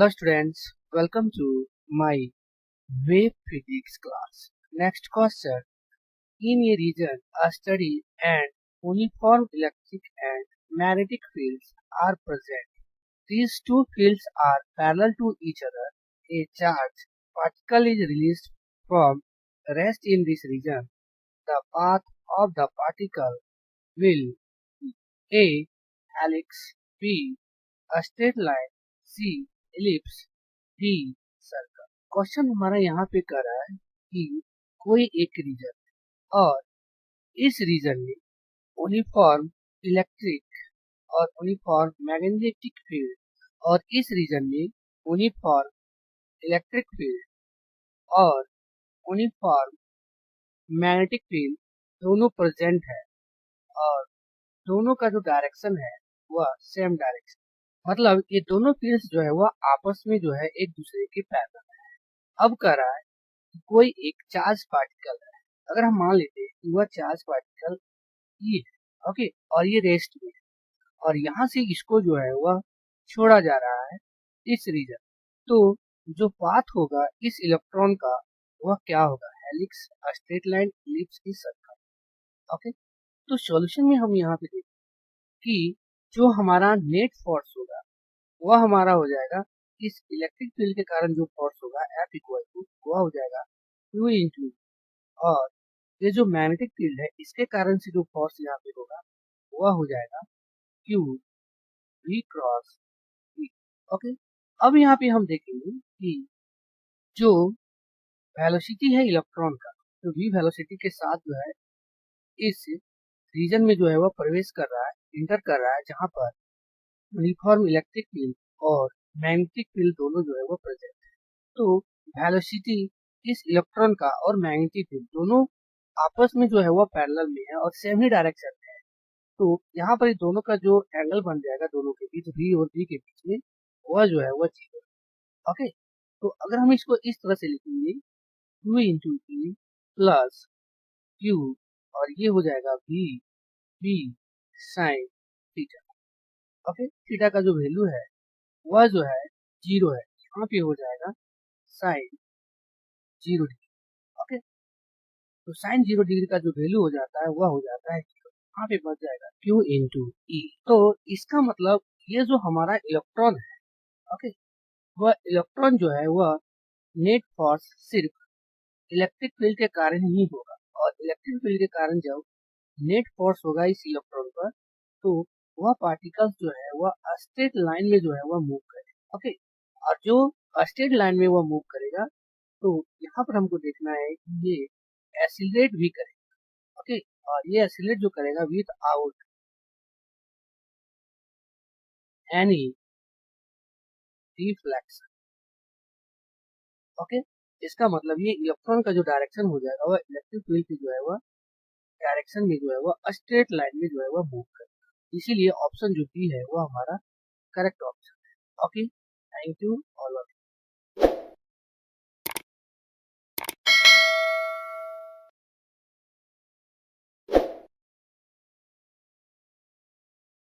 Hello students, welcome to my wave physics class. Next question. In a region, a steady and uniform electric and magnetic fields are present. These two fields are parallel to each other. A charged particle is released from rest in this region. The path of the particle will be A. Helix, B. A straight line, C. ellipse, D. Circle. Question हमारा यहाँ पे कर रहा है कि कोई एक reason और इस रीजन में यूनिफॉर्म इलेक्ट्रिक और यूनिफॉर्म मैग्नेटिक फील्ड और इस रीजन में यूनिफॉर्म इलेक्ट्रिक फील्ड और यूनिफॉर्म मैग्नेटिक फील्ड दोनों प्रेजेंट है और दोनों का जो डायरेक्शन है वह सेम डायरेक्शन, मतलब ये दोनों फील्ड्स जो है वह आपस में जो है एक दूसरे के पैरेलल है। अब कह रहा है कि कोई एक चार्ज पार्टिकल है, अगर हम मान लेते हैं कि वह चार्ज पार्टिकल ई है, ओके, और ये रेस्ट में है और यहाँ से इसको जो है वह छोड़ा जा रहा है इस रीजन, तो जो पाथ होगा इस इलेक्ट्रॉन का वह क्या होगा, helix, straight line, ellipse, circle. Okay, तो सॉल्यूशन में हम यहाँ पे देखते कि जो हमारा नेट फोर्स होगा वह हमारा हो जाएगा इस इलेक्ट्रिक फील्ड के कारण जो फोर्स होगा F इक्वल टू वह हो जाएगा Q इंटू, और ये जो मैग्नेटिक फील्ड है इसके कारण से जो फोर्स यहाँ पे होगा वह हो जाएगा Q V cross V। Okay, अब यहाँ पे हम देखेंगे कि जो वेलोसिटी है इलेक्ट्रॉन का, तो V वेलोसिटी के साथ जो है इस रीजन में जो है वह प्रवेश कर रहा है, इंटर कर रहा है, जहाँ पर यूनिफॉर्म इलेक्ट्रिक फील्ड और मैग्नेटिक फील्ड दोनों जो है वो प्रेजेंट है। तो वेलोसिटी इस इलेक्ट्रॉन का और मैग्नेटिक फील्ड दोनों आपस में जो है वो पैरेलल में है और सेम ही डायरेक्शन में है। तो यहाँ पर दोनों का जो एंगल बन जाएगा दोनों के बीच, V और V के बीच में, वह जो है वह 0। ओके, तो अगर हम इसको इस तरह से लिखेंगे Q into E plus Q, और ये हो जाएगा V sine theta. Okay, theta का जो वैल्यू है वह जो है 0 है, यहाँ पे हो जाएगा साइन 0 डिग्री। ओके, तो साइन 0 डिग्री का जो वैल्यू हो जाता है वह हो जाता है 0, यहाँ पे बच जाएगा Q इंटू E। तो इसका मतलब ये जो हमारा इलेक्ट्रॉन है, ओके, वह इलेक्ट्रॉन जो है वह नेट फोर्स सिर्फ इलेक्ट्रिक फील्ड के कारण ही होगा, और इलेक्ट्रिक फील्ड के कारण जब नेट फोर्स होगा इस इलेक्ट्रॉन पर, तो वह पार्टिकल्स जो है वह स्ट्रेट लाइन में जो है वह मूव करेगा। ओके, और जो स्ट्रेट लाइन में वह मूव करेगा तो यहाँ पर हमको देखना है कि ये एसिलेट भी करेगा। ओके, और ये एसिलेट जो करेगा with out any reflection. Okay, इसका मतलब ये इलेक्ट्रॉन का जो डायरेक्शन हो जाएगा वह इलेक्ट्रिक फील्ड की जो है वह डायरेक्शन में जो है वह स्ट्रेट लाइन में जो है वह मूव करेगा। इसीलिए ऑप्शन जो बी है वो हमारा करेक्ट ऑप्शन है। Okay, thank you all.